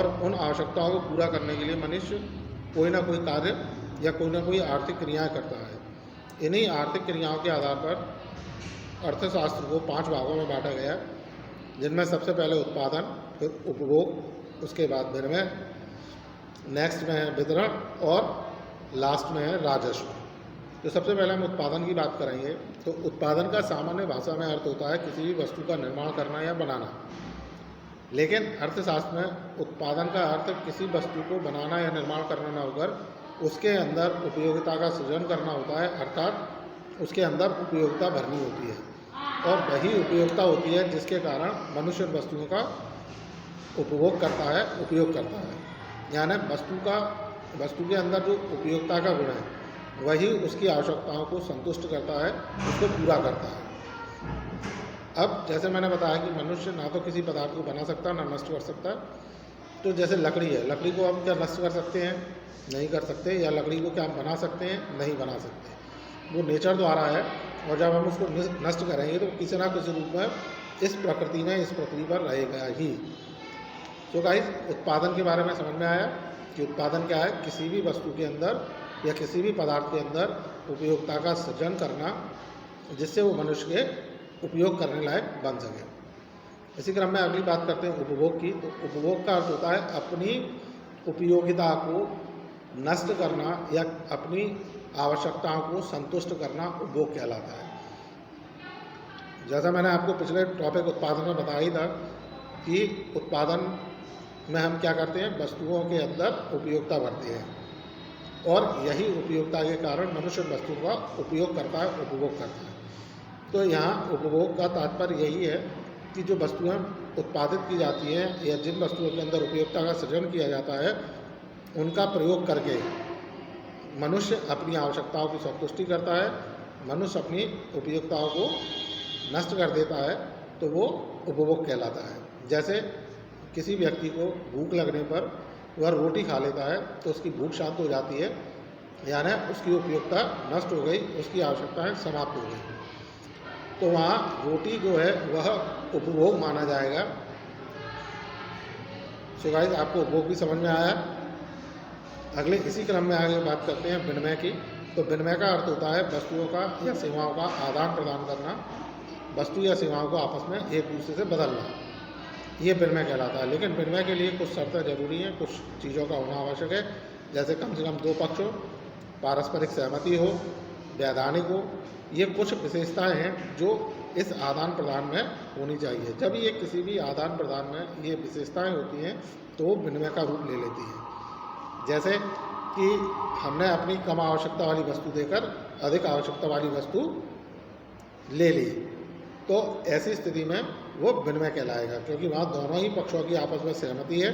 और उन आवश्यकताओं को पूरा करने के लिए मनुष्य कोई ना कोई कार्य या कोई ना कोई आर्थिक क्रियाएं करता है। इन्हीं आर्थिक क्रियाओं के आधार पर अर्थशास्त्र को 5 भागों में बांटा गया है, जिनमें सबसे पहले उत्पादन, फिर उपभोग, उसके बाद विनिमय, नेक्स्ट में है वितरण और लास्ट में है राजस्व। तो सबसे पहले हम उत्पादन की बात करेंगे। तो उत्पादन का सामान्य भाषा में अर्थ होता है किसी भी वस्तु का निर्माण करना या बनाना, लेकिन अर्थशास्त्र में उत्पादन का अर्थ किसी वस्तु को बनाना या निर्माण करना न होकर उसके अंदर उपयोगिता का सृजन करना होता है, अर्थात उसके अंदर उपयोगिता भरनी होती है और वही उपयोगिता होती है जिसके कारण मनुष्य वस्तुओं का उपभोग करता है, उपयोग करता है। यानी वस्तु के अंदर जो उपयोगिता का गुण है वही उसकी आवश्यकताओं को संतुष्ट करता है, उसको पूरा करता है। अब जैसे मैंने बताया कि मनुष्य ना तो किसी पदार्थ को बना सकता ना नष्ट कर सकता। तो जैसे लकड़ी है, लकड़ी को हम क्या नष्ट कर सकते हैं? नहीं कर सकते। या लकड़ी को क्या हम बना सकते हैं? नहीं बना सकते। वो नेचर द्वारा है और जब हम उसको नष्ट करेंगे तो किसी ना किसी रूप में इस प्रकृति में, इस पृथ्वी पर रहेगा ही। तो गाइस, उत्पादन के बारे में समझ में आया कि उत्पादन क्या है? किसी भी वस्तु के अंदर या किसी भी पदार्थ के अंदर उपयोगिता का सृजन करना जिससे वो मनुष्य के उपयोग करने लायक बन सके। इसी क्रम में अगली बात करते हैं उपभोग की। तो उपभोग का अर्थ होता है अपनी उपयोगिता को नष्ट करना या अपनी आवश्यकताओं को संतुष्ट करना उपभोग कहलाता है। जैसा मैंने आपको पिछले टॉपिक उत्पादन में बताया ही था कि उत्पादन में हम क्या करते हैं? वस्तुओं के अंदर उपयोगिता भरते हैं और यही उपयोगिता के कारण मनुष्य वस्तु का उपयोग करता है, उपभोग करता है। तो यहाँ उपभोग का तात्पर्य यही है कि जो वस्तुएं उत्पादित की जाती हैं या जिन वस्तुओं के अंदर उपयोगिता का सृजन किया जाता है उनका प्रयोग करके मनुष्य अपनी आवश्यकताओं की संतुष्टि करता है। मनुष्य अपनी उपयोगिताओं को नष्ट कर देता है तो वो उपभोग कहलाता है। जैसे किसी व्यक्ति को भूख लगने पर वह रोटी खा लेता है तो उसकी भूख शांत हो जाती है, यानी उसकी उपयोगिता नष्ट हो गई, उसकी आवश्यकताएं समाप्त हो गई। तो वहाँ रोटी जो है वह उपभोग माना जाएगा। सो गाइस, आपको उपभोग भी समझ में आया। अगले इसी क्रम में आगे बात करते हैं विनिमय की। तो विनिमय का अर्थ होता है वस्तुओं का या सेवाओं का आदान प्रदान करना, वस्तु या सेवाओं को आपस में एक दूसरे से बदलना, ये विनिमय कहलाता है। लेकिन विनिमय के लिए कुछ शर्तें जरूरी हैं, कुछ चीज़ों का होना आवश्यक है। जैसे कम से कम 2 पक्ष हो, पारस्परिक सहमति हो, वैधानिक हो। ये कुछ विशेषताएं हैं जो इस आदान प्रदान में होनी चाहिए। जब ये किसी भी आदान प्रदान में ये विशेषताएं होती हैं तो वो विनिमय का रूप ले लेती हैं। जैसे कि हमने अपनी कम आवश्यकता वाली वस्तु देकर अधिक आवश्यकता वाली वस्तु ले ली, तो ऐसी स्थिति में वो विनिमय कहलाएगा, क्योंकि वहाँ दोनों ही पक्षों की आपस में सहमति है,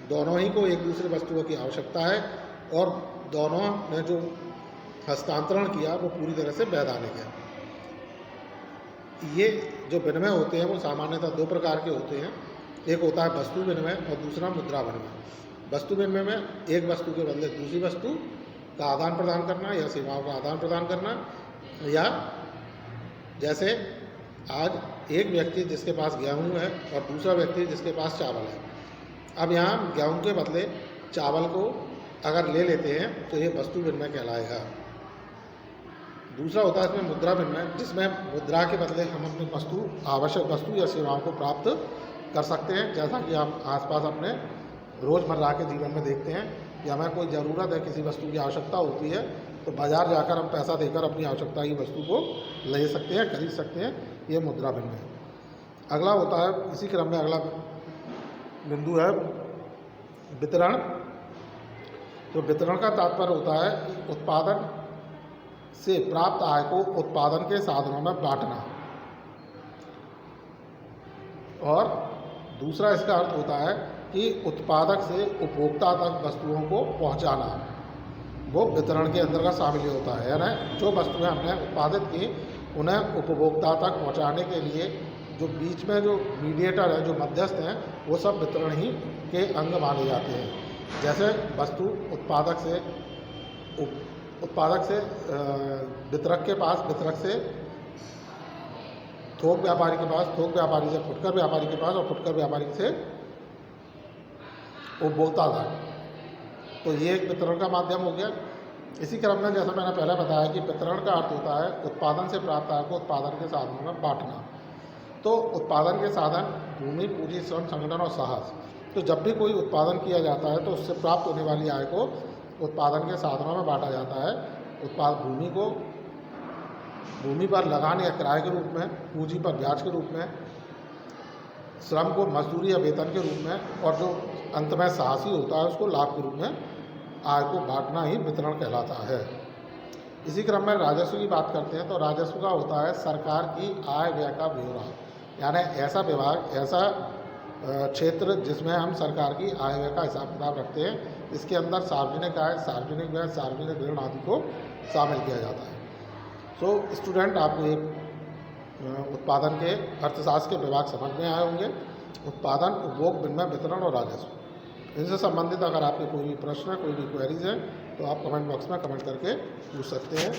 दोनों ही को एक दूसरे वस्तुओं की आवश्यकता है और दोनों ने जो हस्तांतरण किया वो पूरी तरह से वैधानिक है। ये जो विनिमय होते हैं वो सामान्यतः 2 प्रकार के होते हैं। एक होता है वस्तु विनिमय और दूसरा मुद्रा विनिमय। वस्तु विनिमय में एक वस्तु के बदले दूसरी वस्तु का आदान प्रदान करना या सेवाओं का आदान प्रदान करना, या जैसे आज एक व्यक्ति जिसके पास गेहूँ है और दूसरा व्यक्ति जिसके पास चावल है। अब यहाँ गेहूँ के बदले चावल को अगर ले लेते हैं तो ये वस्तु विनिमय कहलाएगा। दूसरा होता है इसमें मुद्रा विनिमय, जिसमें मुद्रा के बदले हम अपनी आवश्यक वस्तु या सेवाओं को प्राप्त कर सकते हैं। जैसा कि हम आसपास अपने रोज़मर्रा के जीवन में देखते हैं कि हमें कोई ज़रूरत है, किसी वस्तु की आवश्यकता होती है तो बाज़ार जाकर हम पैसा देकर अपनी आवश्यकता की वस्तु को ले सकते हैं, खरीद सकते हैं। ये मुद्रा विनिमय। अगला होता है, इसी क्रम में अगला बिंदु है वितरण। तो वितरण का तात्पर्य होता है कि उत्पादन से प्राप्त आय को उत्पादन के साधनों में बांटना, और दूसरा इसका अर्थ होता है कि उत्पादक से उपभोक्ता तक वस्तुओं को पहुंचाना, वो वितरण के अंतर्गत शामिल होता है। यानी जो वस्तुएं हमने उत्पादित की उन्हें उपभोक्ता तक पहुंचाने के लिए जो बीच में जो मीडिएटर है, जो मध्यस्थ हैं, वो सब वितरण ही के अंग माने जाते हैं। जैसे वस्तु उत्पादक से वितरक के पास, वितरक से थोक व्यापारी के पास, थोक व्यापारी से फुटकर व्यापारी के पास और फुटकर व्यापारी से उपभोक्ता तक। तो ये एक वितरण का माध्यम हो गया। इसी क्रम में जैसा मैंने पहले बताया कि वितरण का अर्थ होता है उत्पादन से प्राप्त आय को उत्पादन के साधनों में बांटना। तो उत्पादन के साधन भूमि, पूंजी, श्रम, संगठन और साहस। तो जब भी कोई उत्पादन किया जाता है तो उससे प्राप्त होने वाली आय को उत्पादन के साधनों में बांटा जाता है। भूमि को भूमि पर लगान या किराए के रूप में, पूंजी पर ब्याज के रूप में, श्रम को मजदूरी या वेतन के रूप में, और जो अंत में साहसी होता है उसको लाभ के रूप में आय को बांटना ही वितरण कहलाता है। इसी क्रम में राजस्व की बात करते हैं। तो राजस्व का होता है सरकार की आय व्यय का ब्यौरा, यानी ऐसा विभाग, ऐसा क्षेत्र जिसमें हम सरकार की आय व्यय का हिसाब किताब रखते हैं। इसके अंदर सार्वजनिक आय, सार्वजनिक व्यय, सार्वजनिक ऋण आदि को शामिल किया जाता है। सो स्टूडेंट, आपको एक उत्पादन के अर्थशास्त्र के विभाग समझ में आए होंगे। उत्पादन, उपभोग, विनिमय, वितरण और राजस्व। इनसे संबंधित अगर आपके कोई भी प्रश्न है, कोई भी क्वेरीज है, तो आप कमेंट बॉक्स में कमेंट करके पूछ सकते हैं।